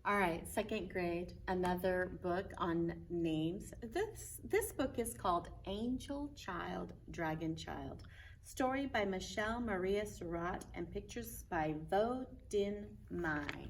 All right, second grade, another book on names. This book is called Angel Child, Dragon Child. Story by Michelle Maria Surratt and pictures by Vo Din Mai.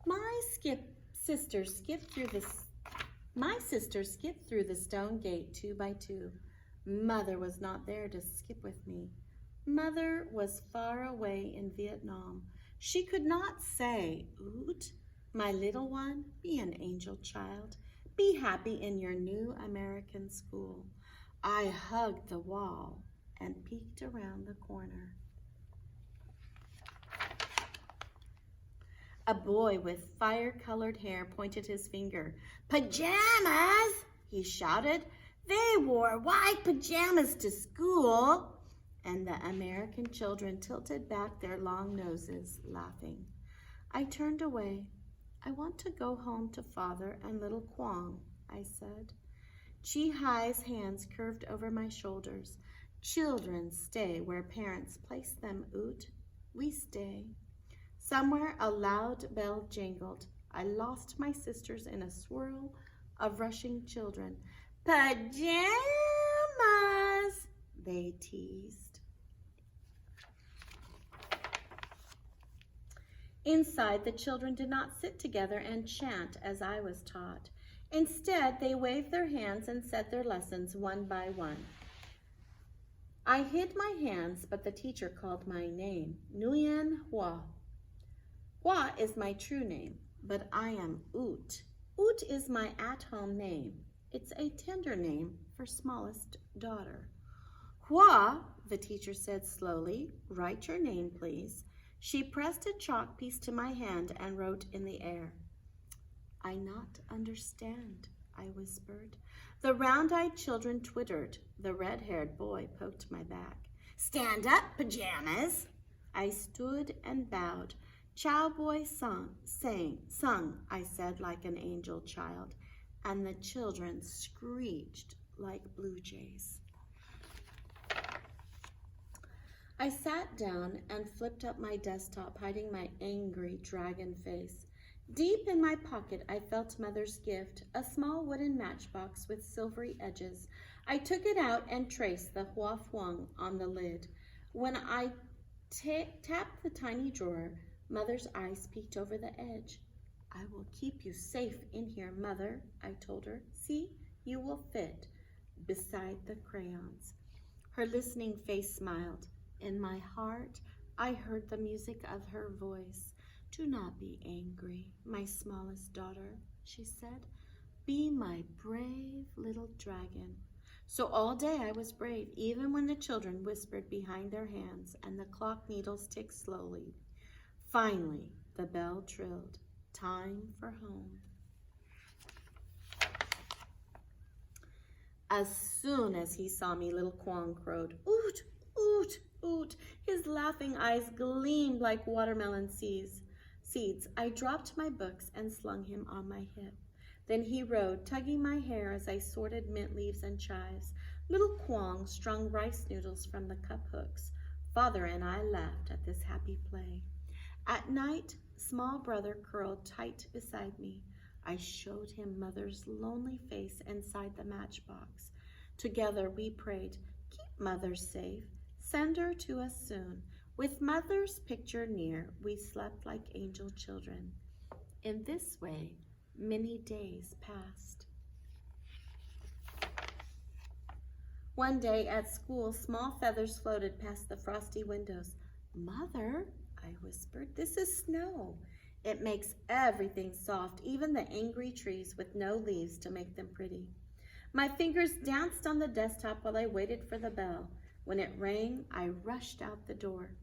My sister skipped through the stone gate 2 by 2. Mother was not there to skip with me. Mother was far away in Vietnam. She could not say, "Oot, my little one, be an angel child. Be happy in your new American school." I hugged the wall and peeked around the corner. A boy with fire-colored hair pointed his finger. "Pajamas!" he shouted. "They wore white pajamas to school." And the American children tilted back their long noses, laughing. I turned away. "I want to go home to Father and little Quang," I said. Chi Hai's hands curved over my shoulders. "Children stay where parents place them, Oot. We stay." Somewhere a loud bell jangled. I lost my sisters in a swirl of rushing children. "Pajamas!" they teased. Inside, the children did not sit together and chant as I was taught. Instead, they waved their hands and said their lessons one by one. I hid my hands, but the teacher called my name, Nguyen Hua. Hua is my true name, but I am Oot. Oot is my at-home name. It's a tender name for smallest daughter. "Hua," the teacher said slowly, "write your name, please." She pressed a chalk piece to my hand and wrote in the air. "I not understand," I whispered. The round-eyed children twittered. The red-haired boy poked my back. "Stand up, pajamas." I stood and bowed. "Chow boy sung," I said like an angel child, and the children screeched like blue jays. I sat down and flipped up my desktop, hiding my angry dragon face. Deep in my pocket, I felt Mother's gift, a small wooden matchbox with silvery edges. I took it out and traced the Hua Phuong on the lid. When I tapped the tiny drawer, Mother's eyes peeked over the edge. "I will keep you safe in here, Mother," I told her. "See, you will fit beside the crayons." Her listening face smiled. In my heart, I heard the music of her voice. "Do not be angry, my smallest daughter," she said. "Be my brave little dragon." So all day I was brave, even when the children whispered behind their hands and the clock needles ticked slowly. Finally, the bell trilled. Time for home. As soon as he saw me, little Quang crowed, "Oot, oot, oot." His laughing eyes gleamed like watermelon seeds. I dropped my books and slung him on my hip. Then he rode, tugging my hair as I sorted mint leaves and chives. Little Quang strung rice noodles from the cup hooks. Father and I laughed at this happy play. At night, small brother curled tight beside me. I showed him Mother's lonely face inside the matchbox. Together we prayed, "Keep Mother safe. Send her to us soon." With Mother's picture near, we slept like angel children. In this way, many days passed. One day at school, small feathers floated past the frosty windows. "Mother," I whispered, "this is snow. It makes everything soft, even the angry trees with no leaves to make them pretty." My fingers danced on the desktop while I waited for the bell. When it rang, I rushed out the door.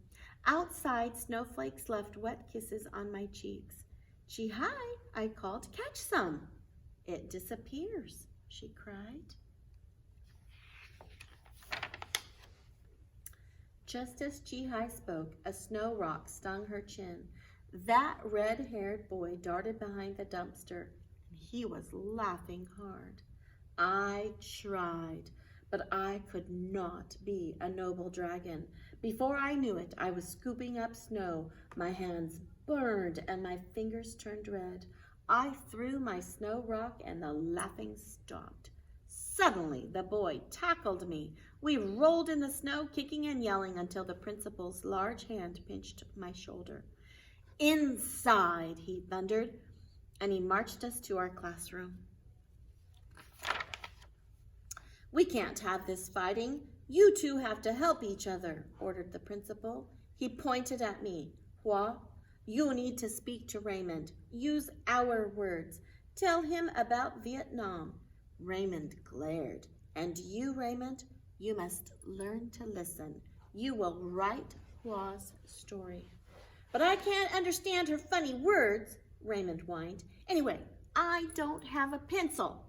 Outside, snowflakes left wet kisses on my cheeks. "Chi Hai," I called, "catch some." "It disappears," she cried. Just as Chi Hai spoke, a snow rock stung her chin. That red-haired boy darted behind the dumpster, and he was laughing hard. I tried, but I could not be a noble dragon. Before I knew it, I was scooping up snow, my hands burned and my fingers turned red. I threw my snow rock and the laughing stopped. Suddenly, the boy tackled me. We rolled in the snow, kicking and yelling until the principal's large hand pinched my shoulder. Inside, he thundered, and he marched us to our classroom. We can't have this fighting. You two have to help each other, ordered the principal. He pointed at me. Hua, you need to speak to Raymond. Use our words. Tell him about Vietnam. Raymond glared. And you, Raymond, you must learn to listen. You will write Hua's story. But I can't understand her funny words, Raymond whined. Anyway, I don't have a pencil.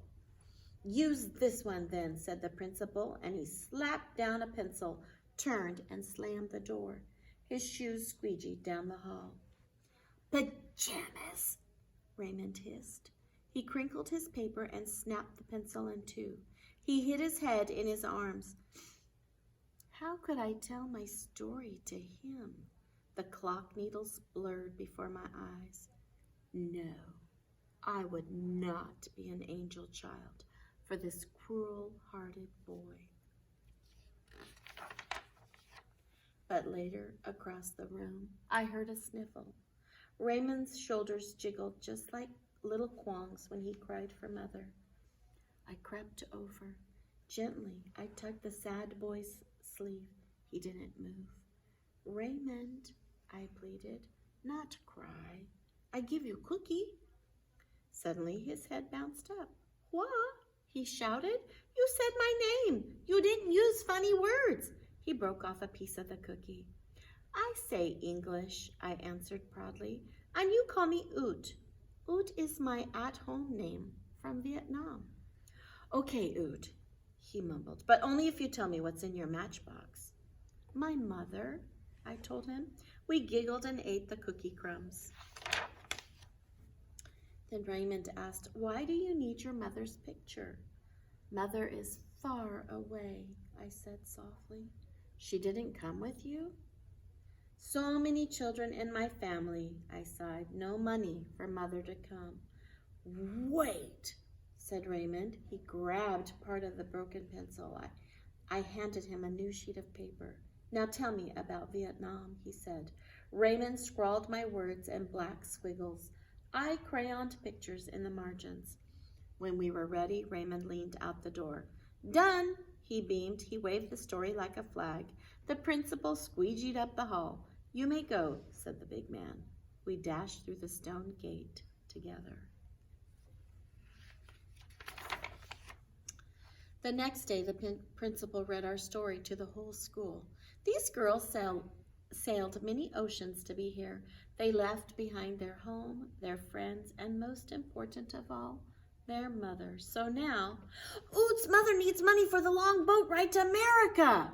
Use this one then, said the principal, and he slapped down a pencil, turned, and slammed the door. His shoes squeegeed down the hall. Pajamas, Raymond hissed. He crinkled his paper and snapped the pencil in two. He hid his head in his arms. How could I tell my story to him? The clock needles blurred before my eyes. No, I would not be an angel child for this cruel-hearted boy. But later, across the room, I heard a sniffle. Raymond's shoulders jiggled just like little Kwong's when he cried for mother. I crept over. Gently, I tugged the sad boy's sleeve. He didn't move. Raymond, I pleaded, not cry. I give you cookie. Suddenly, his head bounced up. What? He shouted. You said my name. You didn't use funny words. He broke off a piece of the cookie. I say English, I answered proudly, and you call me Oot. Oot is my at-home name from Vietnam. Okay, Oot, he mumbled, but only if you tell me what's in your matchbox. My mother, I told him. We giggled and ate the cookie crumbs. Then Raymond asked, why do you need your mother's picture? Mother is far away, I said softly. She didn't come with you? So many children in my family, I sighed. No money for mother to come. Wait, said Raymond. He grabbed part of the broken pencil. I handed him a new sheet of paper. Now tell me about Vietnam, he said. Raymond scrawled my words in black squiggles. I crayoned pictures in the margins. When we were ready, Raymond leaned out the door. Done, he beamed. He waved the story like a flag. The principal squeegeed up the hall. You may go, said the big man. We dashed through the stone gate together. The next day, the principal read our story to the whole school. These girls sailed many oceans to be here. They left behind their home, their friends, and most important of all, their mothers. So now, Oot's mother needs money for the long boat ride to America,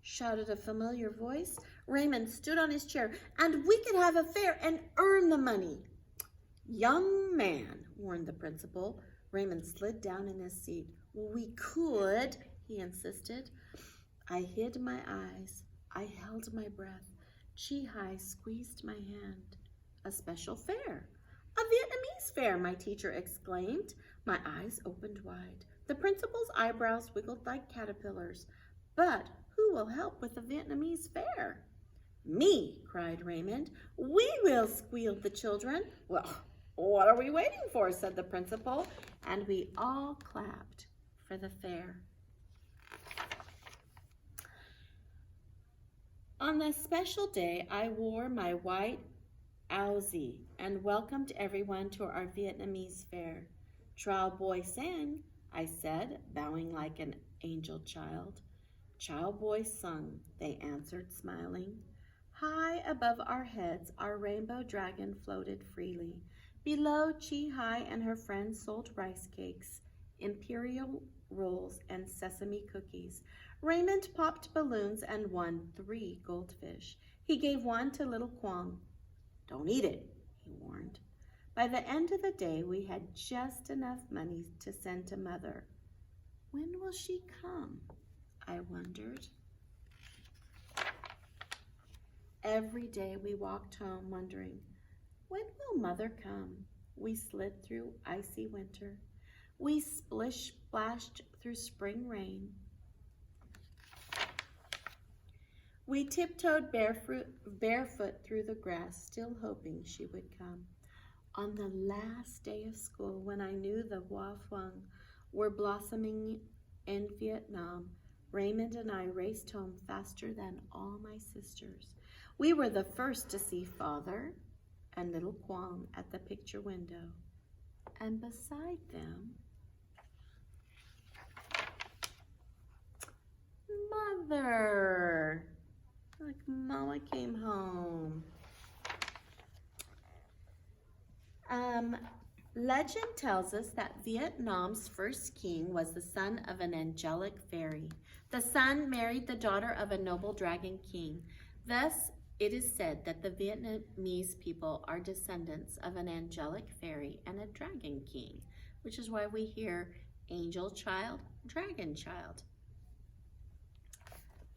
shouted a familiar voice. Raymond stood on his chair, and we could have a fair and earn the money. Young man, warned the principal. Raymond slid down in his seat. We could, he insisted. I hid my eyes. I held my breath. Chi-Hai squeezed my hand. A special fair. A Vietnamese fair, my teacher exclaimed. My eyes opened wide. The principal's eyebrows wiggled like caterpillars. But who will help with the Vietnamese fair? Me, cried Raymond. We will, squealed the children. Well, what are we waiting for, said the principal, and we all clapped for the fair. On this special day, I wore my white áo and welcomed everyone to our Vietnamese fair. Trao Boi Sang, I said, bowing like an angel child. Trao Boi Sung, they answered, smiling. High above our heads, our rainbow dragon floated freely. Below, Chi-Hai and her friends sold rice cakes, imperial rolls, and sesame cookies. Raymond popped balloons and won 3 goldfish. He gave one to little Kwong. Don't eat it, he warned. By the end of the day, we had just enough money to send to Mother. When will she come? I wondered. Every day we walked home wondering, mother, come. We slid through icy winter. We splish-splashed through spring rain. We tiptoed barefoot through the grass, still hoping she would come. On the last day of school, when I knew the Hoa Phuong were blossoming in Vietnam, Raymond and I raced home faster than all my sisters. We were the first to see Father and little Quang at the picture window. And beside them, Mother. Like Mama came home. Legend tells us that Vietnam's first king was the son of an angelic fairy. The son married the daughter of a noble dragon king. Thus, it is said that the Vietnamese people are descendants of an angelic fairy and a dragon king, which is why we hear angel child, dragon child.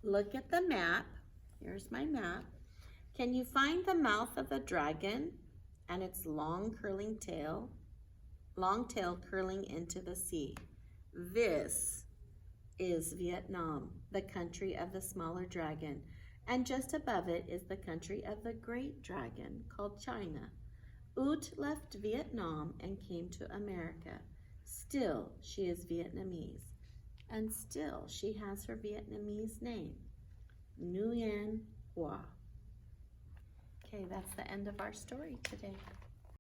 Look at the map. Here's my map. Can you find the mouth of the dragon and its long tail curling into the sea? This is Vietnam, the country of the smaller dragon, and just above it is the country of the great dragon called China. Oot left Vietnam and came to America. Still, she is Vietnamese, and still she has her Vietnamese name, Nguyen Hoa. Okay, that's the end of our story today.